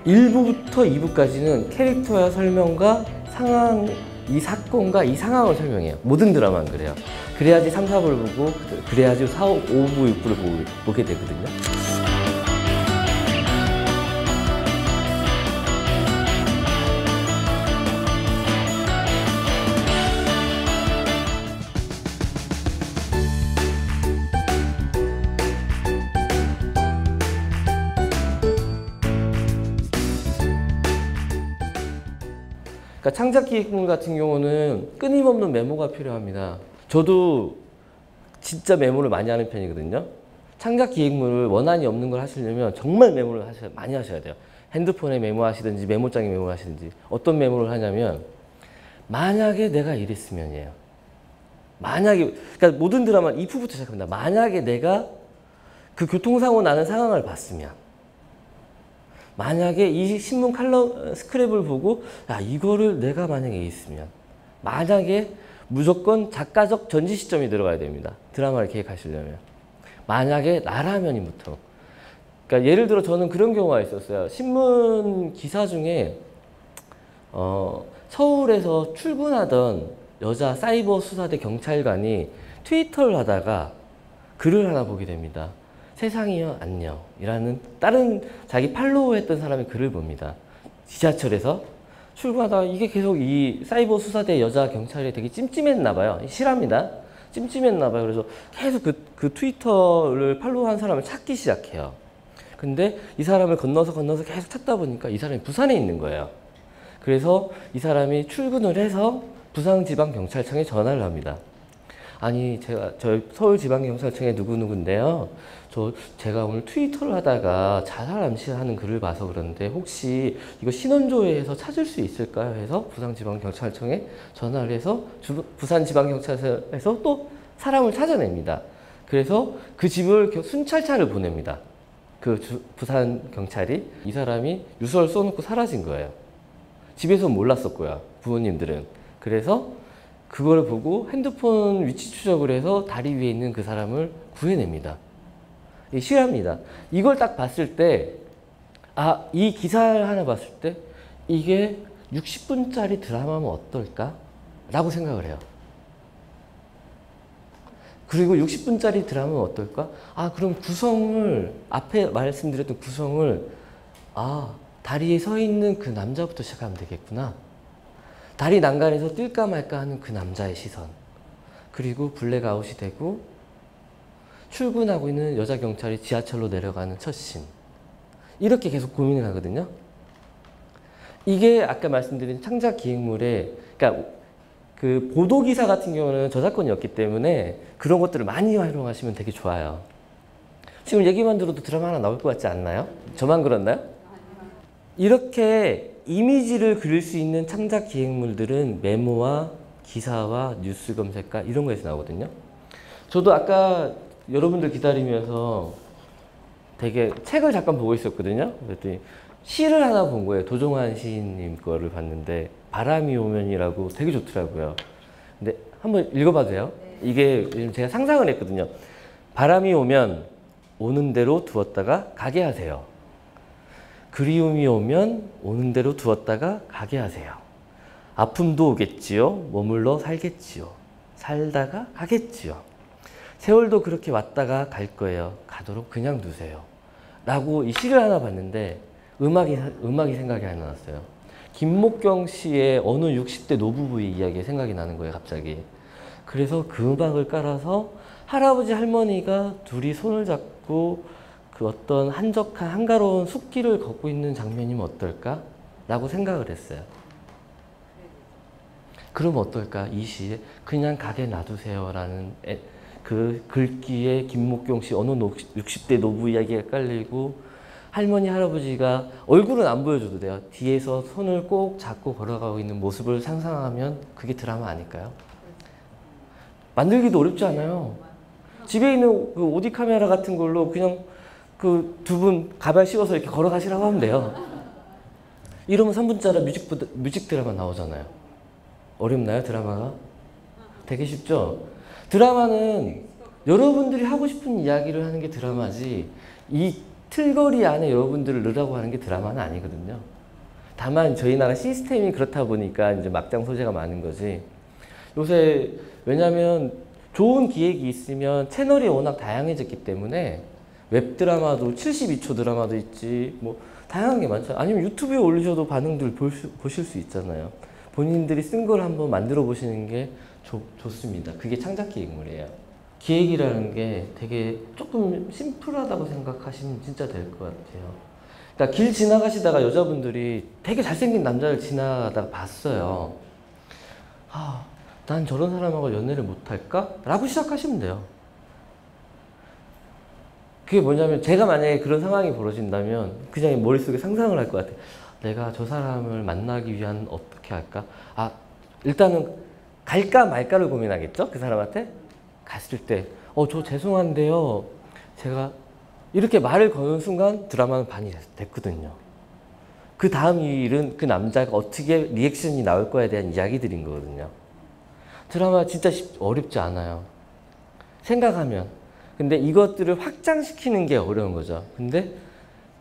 1부부터 2부까지는 캐릭터의 설명과 상황, 이 사건과 이 상황을 설명해요. 모든 드라마는 그래요. 그래야지 3, 4부를 보고 그래야지 4, 5부, 6부를 보게 되거든요. 그러니까 창작기획물 같은 경우는 끊임없는 메모가 필요합니다. 저도 진짜 메모를 많이 하는 편이거든요. 창작기획물을 원한이 없는 걸 하시려면 정말 메모를 많이 하셔야 돼요. 핸드폰에 메모하시든지 메모장에 메모하시든지. 어떤 메모를 하냐면 만약에 내가 이랬으면이에요. 만약에, 그러니까 모든 드라마 2부부터 시작합니다. 만약에 내가 그 교통사고 나는 상황을 봤으면, 만약에 이 신문 칼럼 스크랩을 보고 야 이거를 내가 만약에 있으면, 만약에 무조건 작가적 전지 시점이 들어가야 됩니다. 드라마를 기획하시려면. 만약에 나라면이부터. 그러니까 예를 들어 저는 그런 경우가 있었어요. 신문 기사 중에 서울에서 출근하던 여자 사이버 수사대 경찰관이 트위터를 하다가 글을 하나 보게 됩니다. 세상이여 안녕 이라는 다른 자기 팔로우 했던 사람의 글을 봅니다. 지하철에서 출근하다가 이게 계속 이 사이버 수사대 여자 경찰이 되게 찜찜했나 봐요. 실합니다. 찜찜했나 봐요. 그래서 계속 그 트위터를 팔로우한 사람을 찾기 시작해요. 근데 이 사람을 건너서 계속 찾다 보니까 이 사람이 부산에 있는 거예요. 그래서 이 사람이 출근을 해서 부산지방경찰청에 전화를 합니다. 아니 저 서울지방경찰청에 누구누구인데요. 제가 오늘 트위터를 하다가 자살 암시하는 글을 봐서 그러는데 혹시 이거 신원조회해서 찾을 수 있을까요? 해서 부산지방경찰청에 전화를 해서 부산지방경찰서에서 또 사람을 찾아냅니다. 그래서 그 집을 순찰차를 보냅니다. 부산경찰이. 이 사람이 유서를 써놓고 사라진 거예요. 집에서 몰랐었고요. 부모님들은. 그래서 그걸 보고 핸드폰 위치 추적을 해서 다리 위에 있는 그 사람을 구해냅니다. 실화입니다. 이걸 딱 봤을 때, 이 기사를 하나 봤을 때 이게 60분짜리 드라마면 어떨까? 라고 생각을 해요. 그리고 60분짜리 드라마면 어떨까? 그럼 구성을, 앞에 말씀드렸던 구성을, 다리에 서 있는 그 남자부터 시작하면 되겠구나. 다리 난간에서 뛸까 말까 하는 그 남자의 시선. 그리고 블랙아웃이 되고 출근하고 있는 여자 경찰이 지하철로 내려가는 첫 씬. 이렇게 계속 고민을 하거든요. 이게 아까 말씀드린 창작 기획물의, 그러니까 그 보도기사 같은 경우는 저작권이 없기 때문에 그런 것들을 많이 활용하시면 되게 좋아요. 지금 얘기만 들어도 드라마 하나 나올 것 같지 않나요? 저만 그렇나요? 이렇게 이미지를 그릴 수 있는 창작 기획물들은 메모와 기사와 뉴스 검색과 이런 거에서 나오거든요. 저도 아까 여러분들 기다리면서 되게 책을 잠깐 보고 있었거든요. 그랬더니 시를 하나 본 거예요. 도종환 시인님 거를 봤는데 바람이 오면이라고 되게 좋더라고요. 근데 한번 읽어봐도 돼요? 이게 제가 상상을 했거든요. 바람이 오면 오는 대로 두었다가 가게 하세요. 그리움이 오면 오는 대로 두었다가 가게 하세요. 아픔도 오겠지요. 머물러 살겠지요. 살다가 가겠지요. 세월도 그렇게 왔다가 갈 거예요. 가도록 그냥 두세요. 라고 이 시를 하나 봤는데 음악이 생각이 안 났어요. 김목경 씨의 어느 60대 노부부의 이야기가 생각이 나는 거예요. 갑자기. 그래서 그 음악을 깔아서 할아버지 할머니가 둘이 손을 잡고 그 어떤 한적한 한가로운 숲길을 걷고 있는 장면이면 어떨까? 라고 생각을 했어요. 그럼 어떨까? 이 시에 그냥 가게 놔두세요 라는 그 글귀에 김목경 씨 어느 60대 노부 이야기가 깔리고 할머니 할아버지가 얼굴은 안 보여줘도 돼요. 뒤에서 손을 꼭 잡고 걸어가고 있는 모습을 상상하면 그게 드라마 아닐까요? 만들기도 어렵지 않아요. 집에 있는 그 오디 카메라 같은 걸로 그냥 그 두 분 가발 씌워서 이렇게 걸어가시라고 하면 돼요. 이러면 3분짜리 뮤직 드라마 나오잖아요. 어렵나요, 드라마가? 되게 쉽죠? 드라마는 여러분들이 하고 싶은 이야기를 하는 게 드라마지, 이 틀거리 안에 여러분들을 넣으라고 하는 게 드라마는 아니거든요. 다만 저희 나라 시스템이 그렇다 보니까 이제 막장 소재가 많은 거지. 요새 왜냐면 좋은 기획이 있으면 채널이 워낙 다양해졌기 때문에 웹드라마도 72초 드라마도 있지, 뭐 다양한 게 많죠. 아니면 유튜브에 올리셔도 반응들 보실 수 있잖아요. 본인들이 쓴 걸 한번 만들어 보시는 게 좋습니다. 그게 창작 기획물이에요. 기획이라는 게 되게 조금 심플하다고 생각하시면 진짜 될 것 같아요. 그러니까 길 지나가시다가 여자분들이 되게 잘생긴 남자를 지나가다가 봤어요. 아, 난 저런 사람하고 연애를 못할까? 라고 시작하시면 돼요. 그게 뭐냐면 제가 만약에 그런 상황이 벌어진다면 그냥 머릿속에 상상을 할 것 같아요. 내가 저 사람을 만나기 위한 어떻게 할까? 아, 일단은 갈까 말까를 고민하겠죠? 그 사람한테? 갔을 때 저 죄송한데요. 제가 이렇게 말을 거는 순간 드라마는 반이 됐거든요. 그 다음 일은 그 남자가 어떻게 리액션이 나올 거에 대한 이야기들인 거거든요. 드라마 진짜 어렵지 않아요. 생각하면. 근데 이것들을 확장시키는 게 어려운 거죠. 근데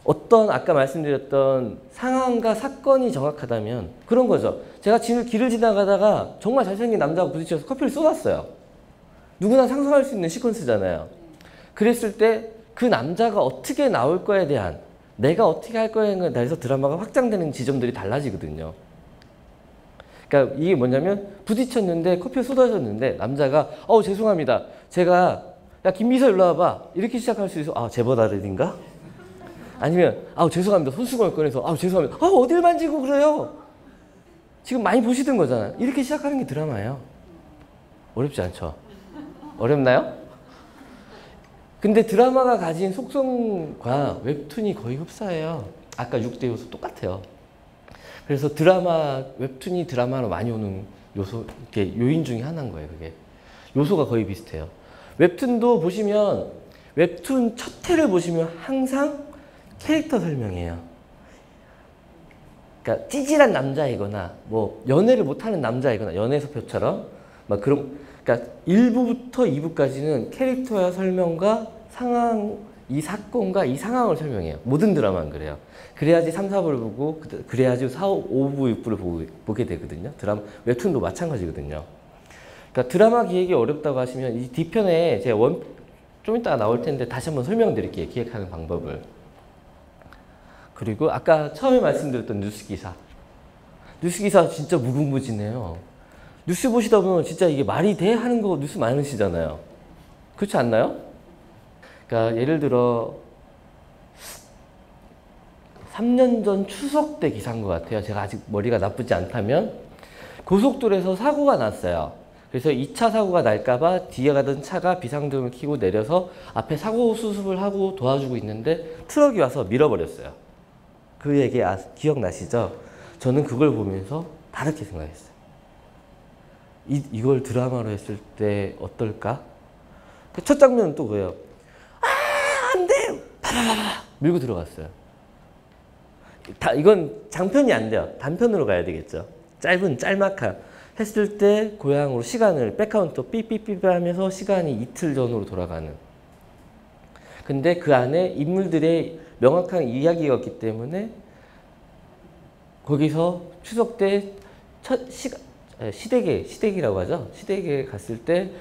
어떤 아까 말씀드렸던 상황과 사건이 정확하다면 그런 거죠. 제가 길을 지나가다가 정말 잘생긴 남자가 부딪혀서 커피를 쏟았어요. 누구나 상상할 수 있는 시퀀스잖아요. 그랬을 때 그 남자가 어떻게 나올 거에 대한 내가 어떻게 할 거에 대해서 드라마가 확장되는 지점들이 달라지거든요. 그러니까 이게 뭐냐면 부딪혔는데 커피가 쏟아졌는데 남자가 죄송합니다. 제가 야 김미서 일로 와봐. 이렇게 시작할 수 있어. 제버다르딘가? 아니면 죄송합니다. 손수건을 꺼내서 죄송합니다. 어딜 만지고 그래요? 지금 많이 보시던 거잖아요. 이렇게 시작하는 게 드라마예요. 어렵지 않죠? 어렵나요? 근데 드라마가 가진 속성과 웹툰이 거의 흡사해요. 아까 6대 요소 똑같아요. 그래서 웹툰이 드라마로 많이 오는 이게 요인 중에 하나인 거예요, 그게. 요소가 거의 비슷해요. 웹툰도 보시면, 웹툰 첫 회를 보시면 항상 캐릭터 설명이에요. 그러니까 찌질한 남자이거나, 뭐, 연애를 못하는 남자이거나, 연애서표처럼, 막 그러니까 1부부터 2부까지는 캐릭터의 설명과 상황, 이 사건과 이 상황을 설명해요. 모든 드라마는 그래요. 그래야지 3, 4부를 보고, 그래야지 4, 5부, 6부를 보게 되거든요. 웹툰도 마찬가지거든요. 그러니까 드라마 기획이 어렵다고 하시면 이 뒤편에 제가 좀 이따가 나올 텐데 다시 한번 설명드릴게요. 기획하는 방법을. 그리고 아까 처음에 말씀드렸던 뉴스기사. 뉴스기사 진짜 무궁무진해요. 뉴스 보시다 보면 진짜 이게 말이 돼? 하는 거 뉴스 많으시잖아요. 그렇지 않나요? 그러니까 예를 들어 3년 전 추석 때 기사인 것 같아요. 제가 아직 머리가 나쁘지 않다면 고속도로에서 사고가 났어요. 그래서 2차 사고가 날까봐 뒤에 가던 차가 비상등을 켜고 내려서 앞에 사고 수습을 하고 도와주고 있는데 트럭이 와서 밀어버렸어요. 그 얘기 기억나시죠? 저는 그걸 보면서 다르게 생각했어요. 이걸 드라마로 했을 때 어떨까? 첫 장면은 또 그래요. 안 돼! 파라라라! 밀고 들어갔어요. 이건 장편이 안 돼요. 단편으로 가야 되겠죠. 짤막한. 했을 때 고향으로 시간을 백카운터 삐삐삐 하면서 시간이 이틀 전으로 돌아가는. 근데 그 안에 인물들의 명확한 이야기가 있기 때문에 거기서 추석 때 시댁이라고 하죠. 시댁에 갔을 때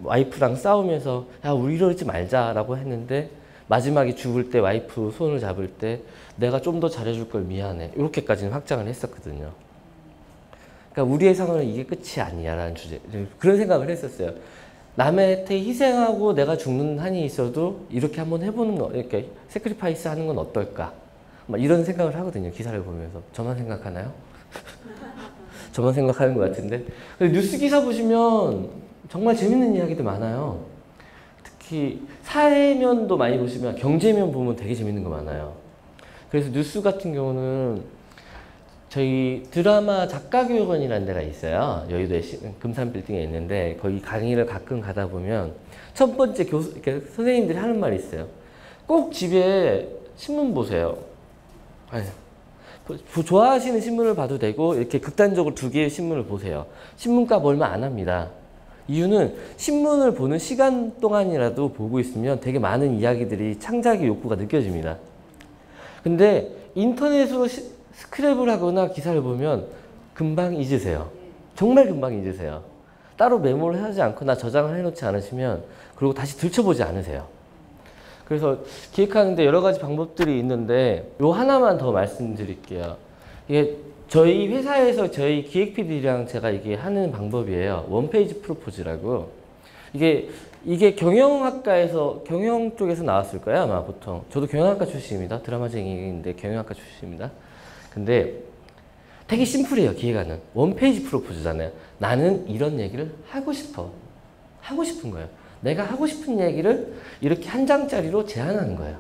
와이프랑 싸우면서 야 우리 이러지 말자라고 했는데 마지막에 죽을 때 와이프 손을 잡을 때 내가 좀 더 잘해줄 걸 미안해. 이렇게까지는 확장을 했었거든요. 그러니까 우리의 상황은 이게 끝이 아니야라는 주제. 그런 생각을 했었어요. 남한테 희생하고 내가 죽는 한이 있어도 이렇게 한번 해보는 거, 이렇게 세크리파이스 하는 건 어떨까? 막 이런 생각을 하거든요. 기사를 보면서. 저만 생각하나요? 저만 생각하는 것 같은데. 뉴스 기사 보시면 정말 재밌는 이야기도 많아요. 특히 사회면도 많이 보시면 경제면 보면 되게 재밌는 거 많아요. 그래서 뉴스 같은 경우는 저희 드라마 작가교육원이라는 데가 있어요. 여의도에 금산빌딩에 있는데 거기 강의를 가끔 가다 보면 첫 번째 선생님들이 하는 말이 있어요. 꼭 집에 신문 보세요. 아니, 좋아하시는 신문을 봐도 되고 이렇게 극단적으로 2개의 신문을 보세요. 신문값 얼마 안 합니다. 이유는 신문을 보는 시간 동안이라도 보고 있으면 되게 많은 이야기들이 창작의 욕구가 느껴집니다. 근데 인터넷으로 스크랩을 하거나 기사를 보면 금방 잊으세요. 정말 금방 잊으세요. 따로 메모를 하지 않거나 저장을 해놓지 않으시면 그리고 다시 들춰보지 않으세요. 그래서 기획하는데 여러 가지 방법들이 있는데 요 하나만 더 말씀드릴게요. 이게 저희 회사에서 저희 기획 PD랑 제가 이게 하는 방법이에요. 원페이지 프로포즈라고. 이게 경영학과에서 경영 쪽에서 나왔을 거예요, 아마 보통. 저도 경영학과 출신입니다. 드라마쟁이인데 경영학과 출신입니다. 근데 되게 심플해요, 기획안은. 원페이지 프로포즈잖아요. 나는 이런 얘기를 하고 싶어. 하고 싶은 거예요. 내가 하고 싶은 얘기를 이렇게 한 장짜리로 제안하는 거예요.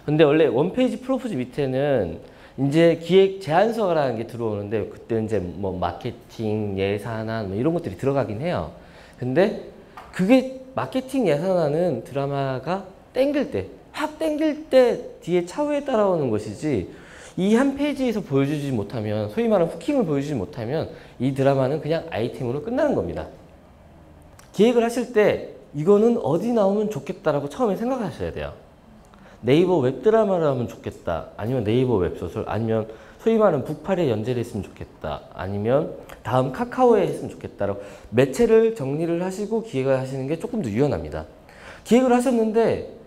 근데 원래 원페이지 프로포즈 밑에는 이제 기획 제안서라는 게 들어오는데 그때 이제 뭐 마케팅, 예산안 뭐 이런 것들이 들어가긴 해요. 근데 그게 마케팅 예산안은 드라마가 땡길 때, 확 땡길 때 뒤에 차후에 따라오는 것이지 이 한 페이지에서 보여주지 못하면, 소위 말하는 후킹을 보여주지 못하면 이 드라마는 그냥 아이템으로 끝나는 겁니다. 기획을 하실 때 이거는 어디 나오면 좋겠다라고 처음에 생각하셔야 돼요. 네이버 웹드라마를 하면 좋겠다. 아니면 네이버 웹소설. 아니면 소위 말하는 북팔에 연재를 했으면 좋겠다. 아니면 다음 카카오에 했으면 좋겠다라고 매체를 정리를 하시고 기획을 하시는 게 조금 더 유연합니다. 기획을 하셨는데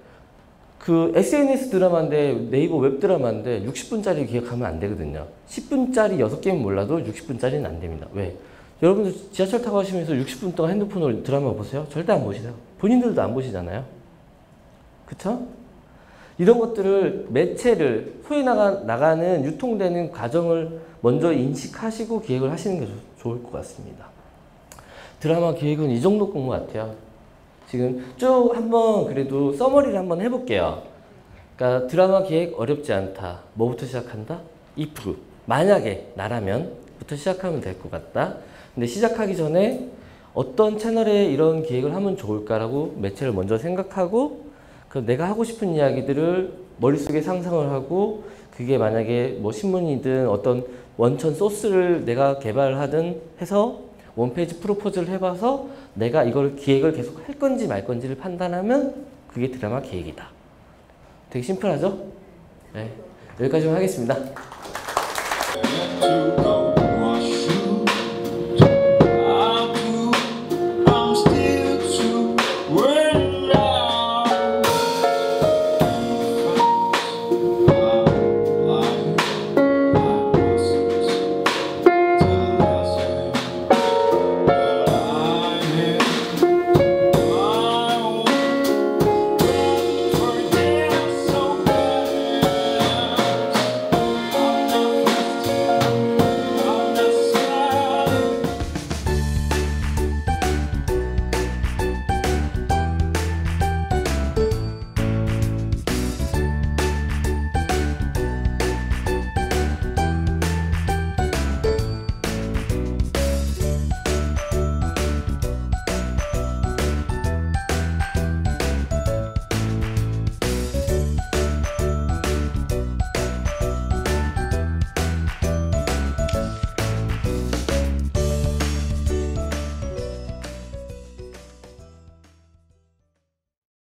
그 SNS 드라마인데 네이버 웹드라마인데 60분짜리 기획하면 안 되거든요. 10분짜리 6개는 몰라도 60분짜리는 안 됩니다. 왜? 여러분들 지하철 타고 가시면서 60분 동안 핸드폰으로 드라마 보세요? 절대 안 보시죠. 본인들도 안 보시잖아요. 그쵸? 이런 것들을 매체를 소위 나가는 유통되는 과정을 먼저 인식하시고 기획을 하시는 게 좋을 것 같습니다. 드라마 기획은 이 정도 건 것 같아요. 지금 쭉 한번 그래도 서머리를 한번 해볼게요. 그러니까 드라마 기획 어렵지 않다. 뭐부터 시작한다? if. 만약에 나라면 부터 시작하면 될 것 같다. 근데 시작하기 전에 어떤 채널에 이런 기획을 하면 좋을까라고 매체를 먼저 생각하고 그 내가 하고 싶은 이야기들을 머릿속에 상상을 하고 그게 만약에 뭐 신문이든 어떤 원천 소스를 내가 개발하든 해서 원페이지 프로포즈를 해봐서 내가 이걸 기획을 계속 할 건지 말 건지를 판단하면 그게 드라마 기획이다. 되게 심플하죠? 네. 여기까지만 하겠습니다.